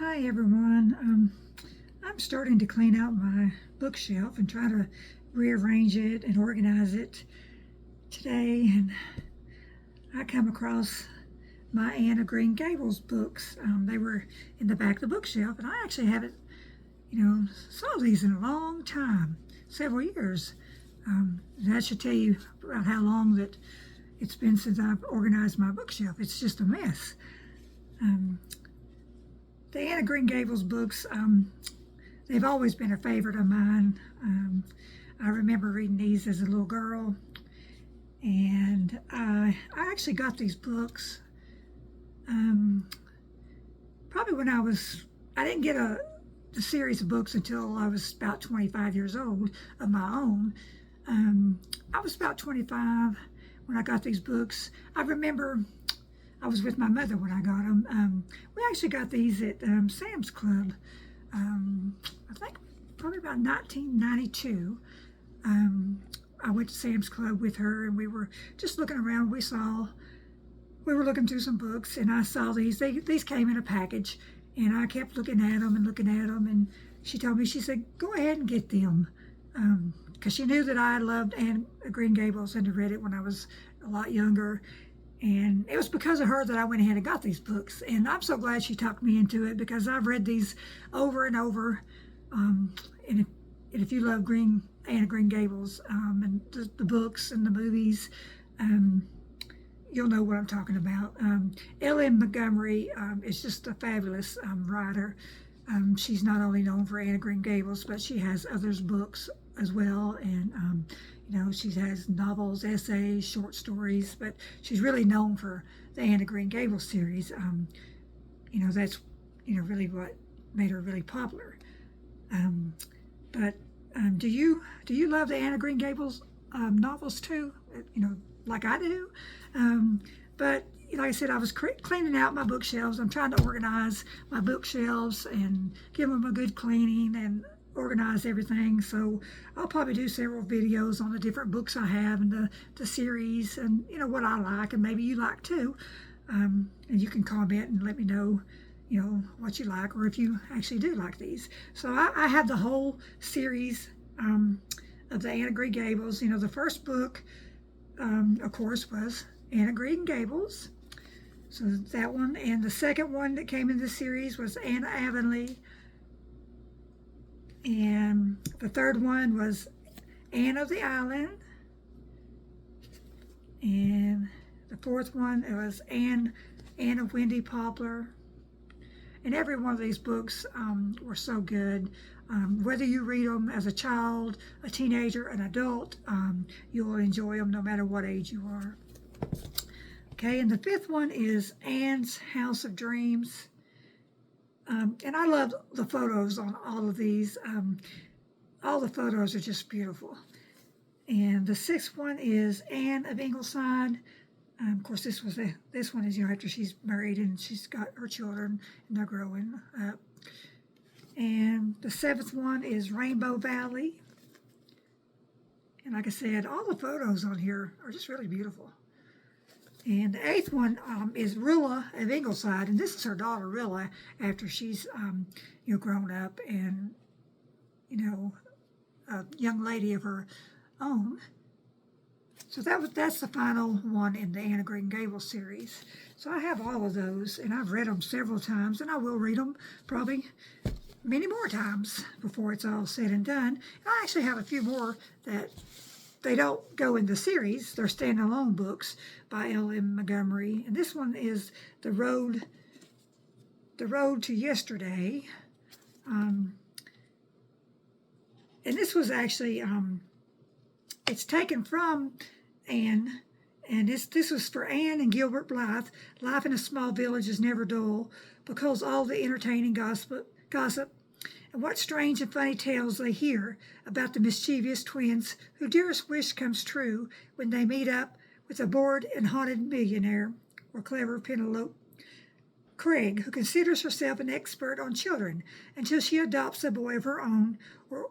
Hi everyone. I'm starting to clean out my bookshelf and try to rearrange it and organize it today, and I come across my Anne of Green Gables books. They were in the back of the bookshelf, and I actually haven't, saw these in a long time, several years. That should tell you about how long that it's been since I've organized my bookshelf. It's just a mess. The Anne of Green Gables books, they've always been a favorite of mine. I remember reading these as a little girl, and I actually got these books probably when I didn't get the series of books until I was about 25 years old of my own. I was about 25 when I got these books. I remember I was with my mother when I got them. We actually got these at Sam's Club, I think probably about 1992. I went to Sam's Club with her, and we were just looking around. We were looking through some books, and I saw these. These came in a package, and I kept looking at them, and she told me, she said, go ahead and get them, because she knew that I loved Anne of Green Gables and had read it when I was a lot younger. And it was because of her that I went ahead and got these books. And I'm so glad she talked me into it, because I've read these over and over. And if you love Anne of Green Gables and the books and the movies, you'll know what I'm talking about. L.M. Montgomery is just a fabulous writer. She's not only known for Anne of Green Gables, but she has others books as well. And she has novels, essays, short stories, but she's really known for the Anne of Green Gables series. That's really what made her really popular. Do you love the Anne of Green Gables novels too? Like I do. But like I said, I was cleaning out my bookshelves. I'm trying to organize my bookshelves and give them a good cleaning and organize everything. So I'll probably do several videos on the different books I have and the series, and what I like, and maybe you like too. And you can comment and let me know what you like, or if you actually do like these. So I have the whole series of the Anne of Green Gables. The first book of course was Anne of Green Gables, so that one. And the second one that came in this series was Anne Avonlea. And the third one was Anne of the Island. And the fourth one, it was Anne of Windy Poplar. And every one of these books were so good. Whether you read them as a child, a teenager, an adult, you will enjoy them no matter what age you are. Okay, and the fifth one is Anne's House of Dreams. And I love the photos on all of these. All the photos are just beautiful. And the sixth one is Anne of Ingleside. Of course, this one is after she's married and she's got her children and they're growing up. And the seventh one is Rainbow Valley. And like I said, all the photos on here are just really beautiful. And the eighth one is Rilla of Ingleside, and this is her daughter Rilla after she's grown up and a young lady of her own. So that's the final one in the Anne of Green Gables series. So I have all of those, and I've read them several times, and I will read them probably many more times before it's all said and done. And I actually have a few more that they don't go in the series. They're standalone books by L.M. Montgomery. And this one is The Road to Yesterday. And this was actually, it's taken from Anne. And this was for Anne and Gilbert Blythe. Life in a small village is never dull, because all the entertaining gossip and what strange and funny tales they hear about the mischievous twins whose dearest wish comes true when they meet up with a bored and haunted millionaire, or clever Penelope Craig, who considers herself an expert on children until she adopts a boy of her own,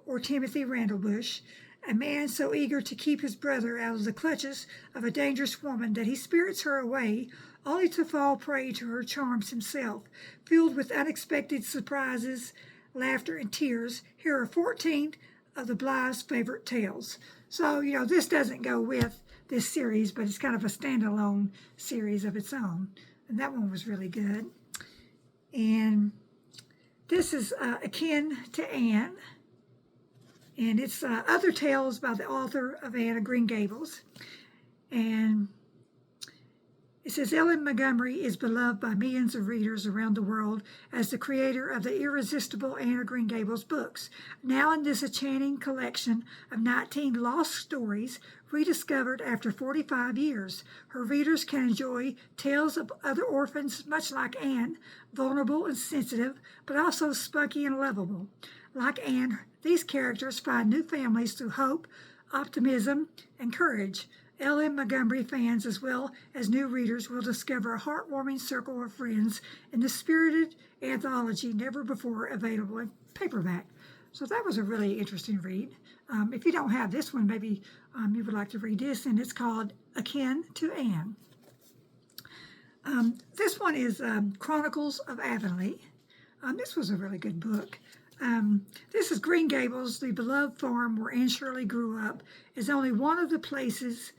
or Timothy Randlebush, a man so eager to keep his brother out of the clutches of a dangerous woman that he spirits her away only to fall prey to her charms himself. Filled with unexpected surprises, laughter, and tears, here are 14 of the Blythe's favorite tales. So, this doesn't go with this series, but it's kind of a standalone series of its own. And that one was really good. And this is akin to Anne. And it's Other Tales by the author of Anne of Green Gables. And it says, Ellen Montgomery is beloved by millions of readers around the world as the creator of the irresistible Anne of Green Gables books. Now in this enchanting collection of 19 lost stories rediscovered after 45 years, her readers can enjoy tales of other orphans much like Anne, vulnerable and sensitive, but also spunky and lovable. Like Anne, these characters find new families through hope, optimism, and courage. L.M. Montgomery fans as well as new readers will discover a heartwarming circle of friends in the spirited anthology never before available in paperback. So that was a really interesting read. If you don't have this one, maybe you would like to read this, and it's called Akin to Anne. This one is Chronicles of Avonlea. This was a really good book. This is Green Gables, the beloved farm where Anne Shirley grew up, is only one of the places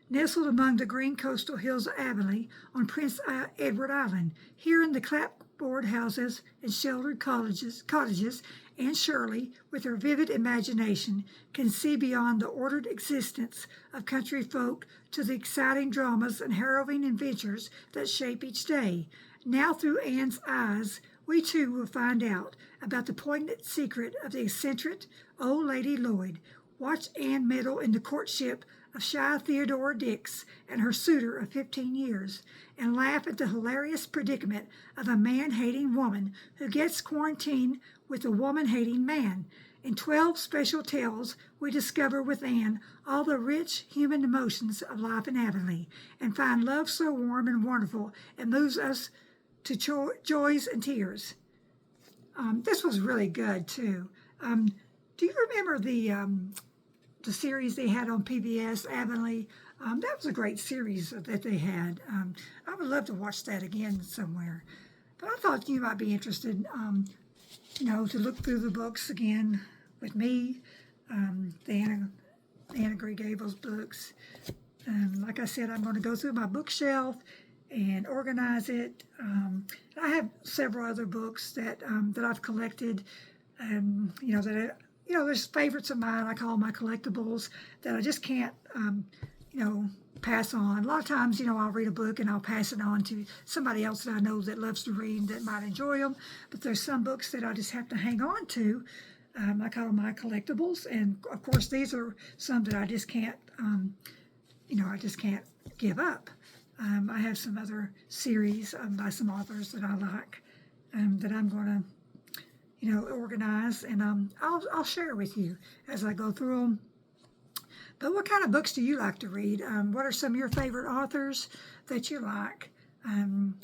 nestled among the green coastal hills of Avonlea on Prince Edward Island. Here in the clapboard houses and sheltered cottages, Anne Shirley, with her vivid imagination, can see beyond the ordered existence of country folk to the exciting dramas and harrowing adventures that shape each day. Now, through Anne's eyes, we too will find out about the poignant secret of the eccentric old Lady Lloyd. Watch Anne meddle in the courtship of shy Theodora Dix and her suitor of 15 years, and laugh at the hilarious predicament of a man-hating woman who gets quarantined with a woman-hating man. In 12 special tales, we discover with Anne all the rich human emotions of life in Avonlea, and find love so warm and wonderful it moves us to joys and tears. This was really good too. Do you remember the series they had on PBS, Avonlea? That was a great series that they had. I would love to watch that again somewhere. But I thought you might be interested, to look through the books again with me, the Anne of Green Gables books. Like I said, I'm going to go through my bookshelf and organize it. I have several other books that I've collected, there's favorites of mine. I call my collectibles that I just can't, pass on. A lot of times, I'll read a book and I'll pass it on to somebody else that I know that loves to read and that might enjoy them. But there's some books that I just have to hang on to. I call them my collectibles, and of course, these are some that I just can't, I just can't give up. I have some other series by some authors that I like that I'm going to, organize, and I'll share with you as I go through them. But what kind of books do you like to read? What are some of your favorite authors that you like?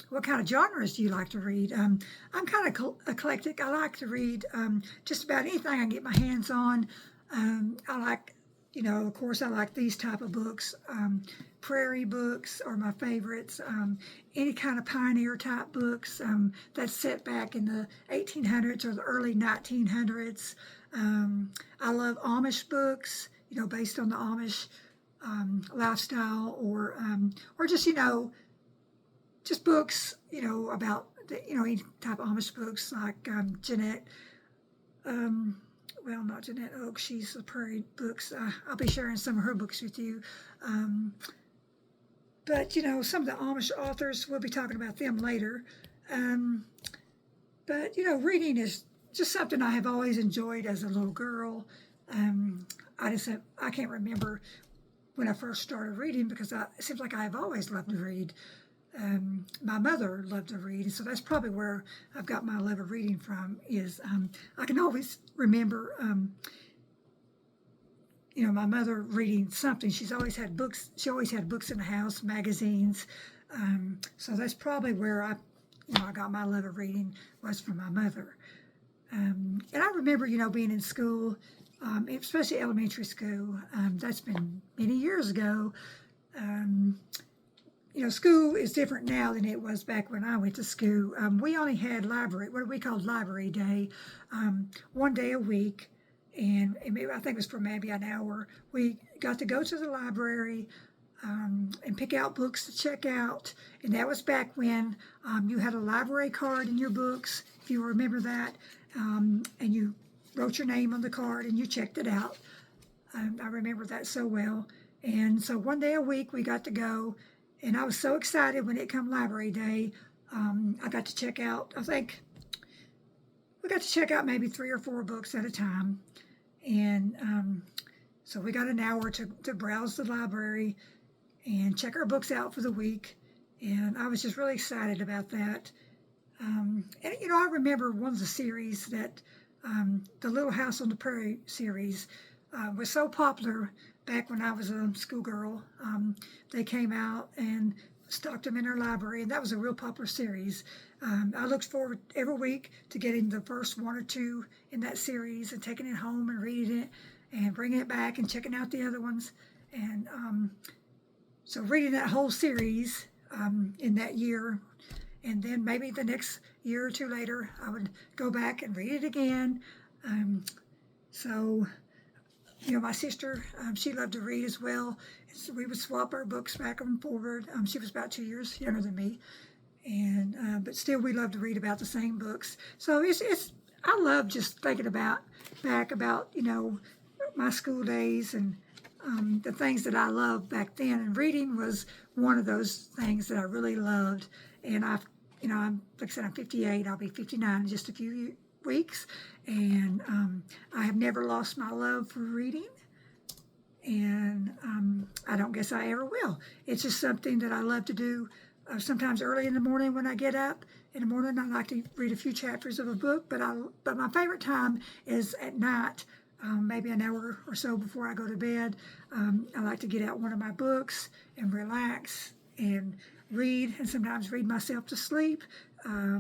What kind of genres do you like to read? I'm kind of eclectic. I like to read just about anything I can get my hands on. I like, of course, I like these type of books. Prairie books are my favorites. Any kind of pioneer type books that's set back in the 1800s or the early 1900s. I love Amish books, based on the Amish lifestyle, or just, just books, about any type of Amish books like Jeanette. Well, not Jeanette Oak. She's the Prairie books. I'll be sharing some of her books with you. But, some of the Amish authors, we'll be talking about them later. But, reading is just something I have always enjoyed as a little girl. I can't remember when I first started reading, because it seems like I've always loved to read. My mother loved to read, and so that's probably where I've got my love of reading from. Is I can always remember, my mother reading something. She always had books in the house, magazines. So that's probably where I got my love of reading, was from my mother. And I remember, being in school, especially elementary school. That's been many years ago. school is different now than it was back when I went to school. We only had library, what we called library day, one day a week, and maybe, I think it was for maybe an hour. We got to go to the library and pick out books to check out, and that was back when you had a library card in your books, if you remember that, and you wrote your name on the card and you checked it out. I remember that so well. And so one day a week we got to go, and I was so excited when it come library day. I got to check out, I think we got to check out maybe 3 or 4 books at a time. And so we got an hour to browse the library and check our books out for the week. And I was just really excited about that. And I remember one of the series that, the Little House on the Prairie series, was so popular back when I was a schoolgirl. They came out and stocked them in our library, and that was a real popular series. I looked forward every week to getting the first 1 or 2 in that series and taking it home and reading it and bringing it back and checking out the other ones. And so reading that whole series in that year, and then maybe the next year or 2 later, I would go back and read it again. So my sister, she loved to read as well. So we would swap our books back and forward. She was about 2 years younger than me, and but still we loved to read about the same books. So I love just thinking back about my school days and the things that I loved back then. And reading was one of those things that I really loved. And I'm like I said, I'm 58. I'll be 59 in just a few weeks, and I have never lost my love for reading, and I don't guess I ever will. It's just something that I love to do. Sometimes early in the morning when I get up in the morning, I like to read a few chapters of a book, but my favorite time is at night, maybe an hour or so before I go to bed. I like to get out one of my books and relax and read, and sometimes read myself to sleep.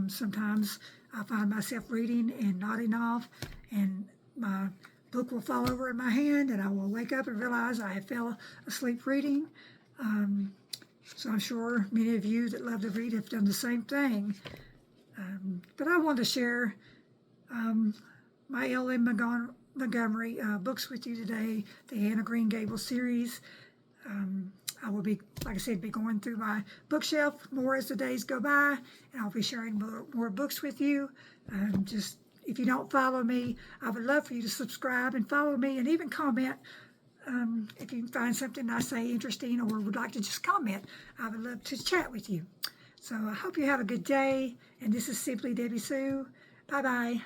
Sometimes I find myself reading and nodding off, and my book will fall over in my hand, and I will wake up and realize I have fell asleep reading. So I'm sure many of you that love to read have done the same thing. But I want to share my L.M. Montgomery books with you today, the Anne of Green Gables series. I will be, like I said, be going through my bookshelf more as the days go by, and I'll be sharing more books with you. Just if you don't follow me, I would love for you to subscribe and follow me, and even comment if you find something I say interesting or would like to just comment. I would love to chat with you. So I hope you have a good day, and this is Simply Debbie Sue. Bye-bye.